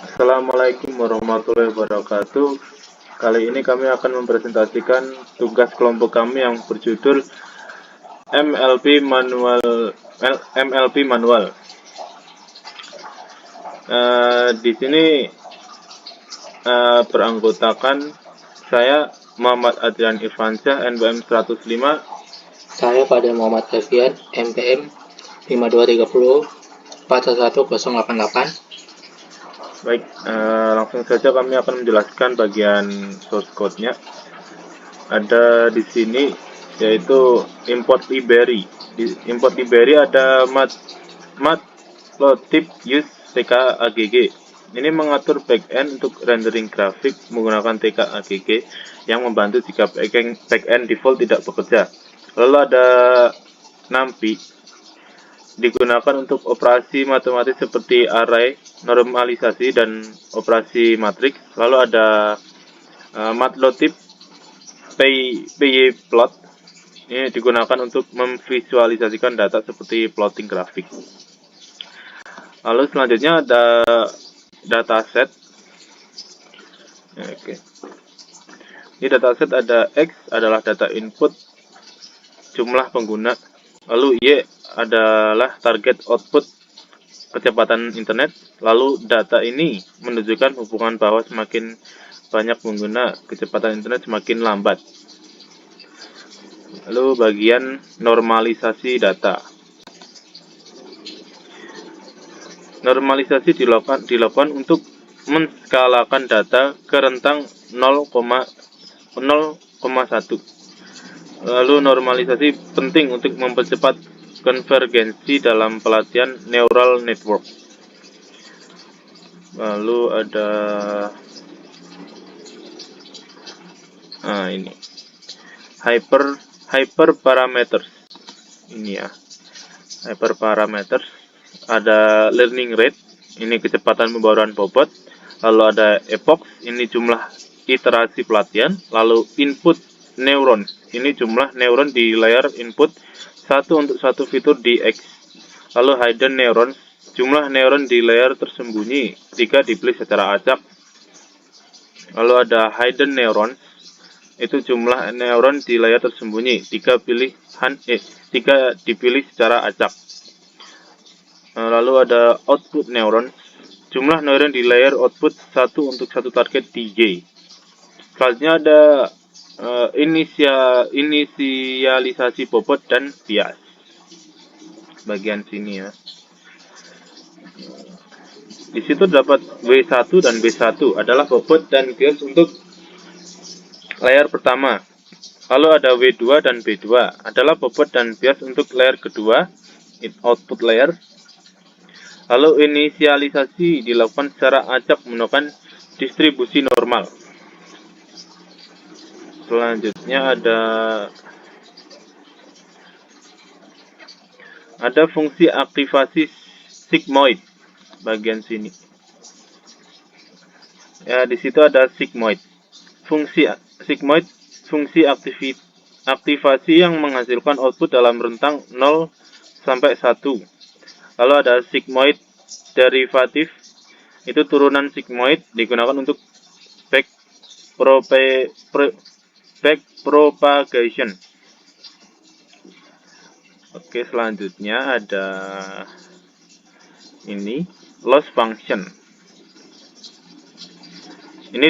Assalamualaikum warahmatullahi wabarakatuh. Kali ini kami akan mempresentasikan tugas kelompok kami yang berjudul MLP manual. Di sini beranggotakan saya Muhammad Adrian Irfansyah, NPM 105. Saya pada Muhammad Alfian, MPM 5230 41088. Baik, langsung saja kami akan menjelaskan bagian source code-nya. Ada di sini yaitu import library. Di import library ada matplotlib use tk.agg. Ini mengatur backend untuk rendering grafik menggunakan tk.agg yang membantu jika backend default tidak bekerja. Lalu ada numpy digunakan untuk operasi matematis seperti array, normalisasi, dan operasi matriks. Lalu ada matplotlib pyplot. Ini digunakan untuk memvisualisasikan data seperti plotting grafik. Lalu selanjutnya ada dataset. Oke. Di dataset ada X adalah data input jumlah pengguna. Lalu Y adalah target output kecepatan internet. Lalu data ini menunjukkan hubungan bahwa semakin banyak pengguna, kecepatan internet semakin lambat. Lalu bagian normalisasi data. Normalisasi dilakukan untuk menskalakan data ke rentang 0,1. Lalu normalisasi penting untuk mempercepat konvergensi dalam pelatihan neural network. Lalu ada ini hyperparameters. Ini ya, hyperparameters. Ada learning rate, ini kecepatan pembawaan bobot. Lalu ada epochs, ini jumlah iterasi pelatihan. Lalu input neurons, ini jumlah neuron di layar input satu untuk satu fitur di X. Lalu hidden neurons, jumlah neuron di layar tersembunyi jika dipilih secara acak. Lalu ada hidden neurons, itu jumlah neuron di layar tersembunyi jika dipilih secara acak. Lalu ada output neurons, jumlah neuron di layar output satu untuk satu target DJ. Selanjutnya ada inisialisasi bobot dan bias. Bagian sini ya. Di situ dapat W1 dan B1 adalah bobot dan bias untuk layar pertama. Lalu ada W2 dan B2 adalah bobot dan bias untuk layar kedua, output layer. Lalu inisialisasi dilakukan secara acak menggunakan distribusi normal. Selanjutnya ada fungsi aktivasi sigmoid bagian sini. Ya, di situ ada sigmoid. Fungsi sigmoid fungsi aktivasi yang menghasilkan output dalam rentang 0 sampai 1. Lalu ada sigmoid derivatif, itu turunan sigmoid digunakan untuk backpropagation. Oke, selanjutnya ada ini loss function. Ini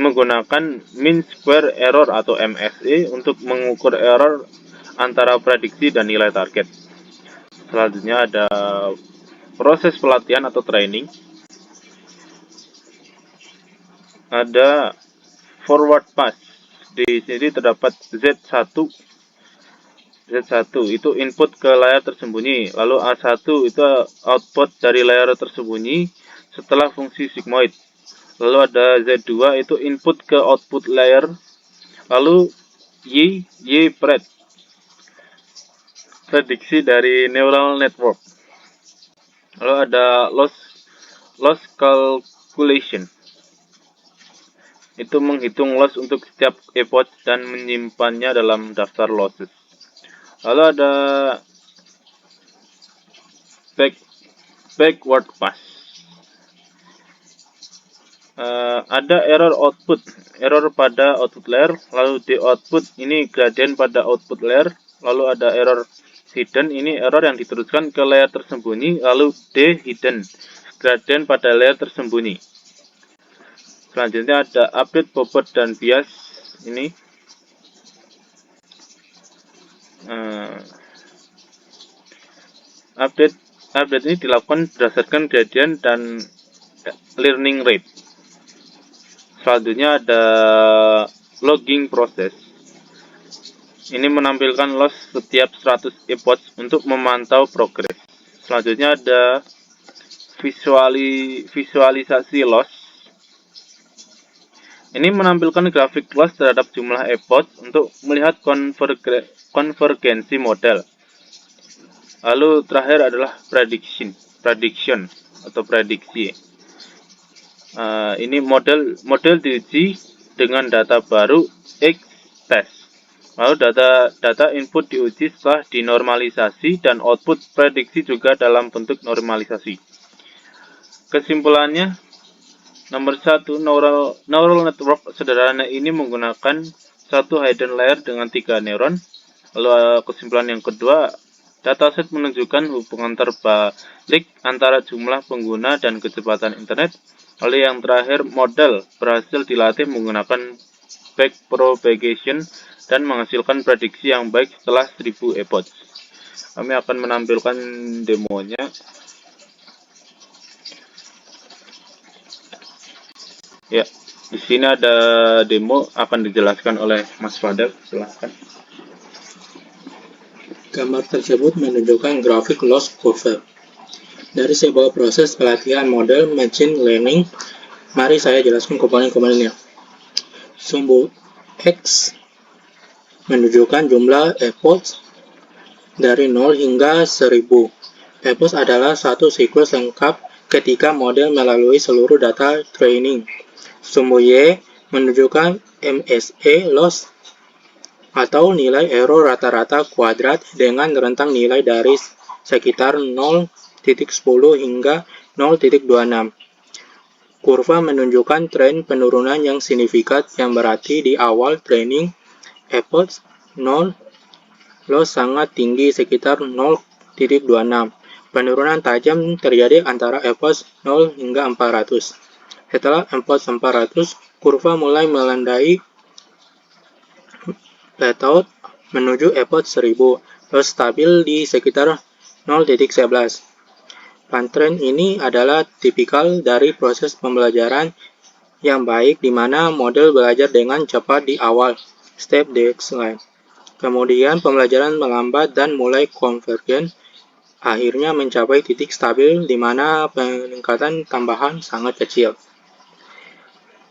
menggunakan mean square error atau MSE untuk mengukur error antara prediksi dan nilai target. Selanjutnya ada proses pelatihan atau training. Ada forward pass. Di sini terdapat Z1 itu input ke layar tersembunyi, lalu A1 itu output dari layar tersembunyi setelah fungsi sigmoid. Lalu ada Z2 itu input ke output layer. Lalu Y-pred, prediksi dari neural network. Lalu ada loss calculation, itu menghitung loss untuk setiap epoch dan menyimpannya dalam daftar losses. Lalu ada backward pass. ada error pada output layer, lalu di output ini gradient pada output layer, lalu ada error hidden, ini error yang diteruskan ke layer tersembunyi, lalu D hidden, gradient pada layer tersembunyi. Selanjutnya ada update bobot dan bias ini. Update ini dilakukan berdasarkan gradient dan learning rate. Selanjutnya ada logging proses. Ini menampilkan loss setiap 100 epoch untuk memantau progres. Selanjutnya ada visualisasi loss. Ini menampilkan grafik loss terhadap jumlah epoch untuk melihat konvergensi model. Lalu terakhir adalah prediction atau prediksi. Ini model diuji dengan data baru X test. Lalu data input diuji setelah dinormalisasi dan output prediksi juga dalam bentuk normalisasi. Kesimpulannya, nomor 1, neural network sederhana ini menggunakan satu hidden layer dengan 3 neuron. Lalu kesimpulan yang kedua, dataset menunjukkan hubungan terbalik antara jumlah pengguna dan kecepatan internet. Lalu yang terakhir, model berhasil dilatih menggunakan backpropagation dan menghasilkan prediksi yang baik setelah 1000 epoch. Kami akan menampilkan demonya. Ya, di sini ada demo akan dijelaskan oleh Mas Fadel. Silahkan. Gambar tersebut menunjukkan grafik loss curve. Dari sebuah proses pelatihan model machine learning, mari saya jelaskan komponen-komponennya. Sumbu X menunjukkan jumlah epoch dari 0 hingga 1000. Epoch adalah satu siklus lengkap ketika model melalui seluruh data training. Sumbu Y menunjukkan MSE loss atau nilai error rata-rata kuadrat dengan rentang nilai dari sekitar 0,10 hingga 0,26. Kurva menunjukkan tren penurunan yang signifikan yang berarti di awal training epoch 0 loss sangat tinggi sekitar 0,26. Penurunan tajam terjadi antara epoch 0 hingga 400. Setelah epoch 400, kurva mulai melandai plateau menuju epoch 1000, lalu stabil di sekitar 0,11. Pattern ini adalah tipikal dari proses pembelajaran yang baik di mana model belajar dengan cepat di awal, step decline. Kemudian pembelajaran melambat dan mulai konvergen, akhirnya mencapai titik stabil di mana peningkatan tambahan sangat kecil.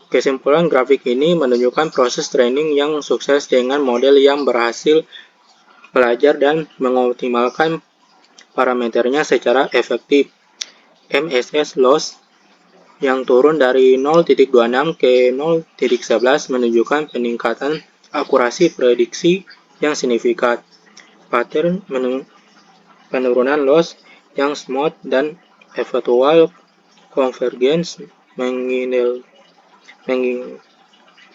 Kesimpulan grafik ini menunjukkan proses training yang sukses dengan model yang berhasil belajar dan mengoptimalkan parameternya secara efektif. MSS loss yang turun dari 0,26 ke 0,11 menunjukkan peningkatan akurasi prediksi yang signifikan. Pattern penurunan loss yang smooth dan eventual convergence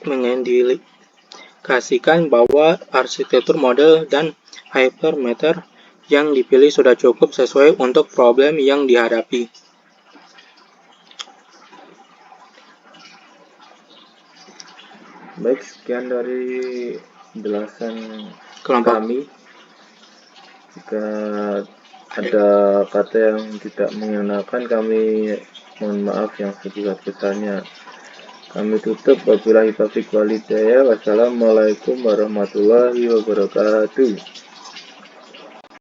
mengindikasikan bahwa arsitektur model dan hypermeter yang dipilih sudah cukup sesuai untuk problem yang dihadapi. Baik, sekian dari penjelasan Kelompok. kami. Jika ada kata yang tidak mengenakan, kami mohon maaf yang sebesar-besarnya. Kami tutup. Wabillahi taufiq wal hidayah. Wassalamualaikum warahmatullahi wabarakatuh.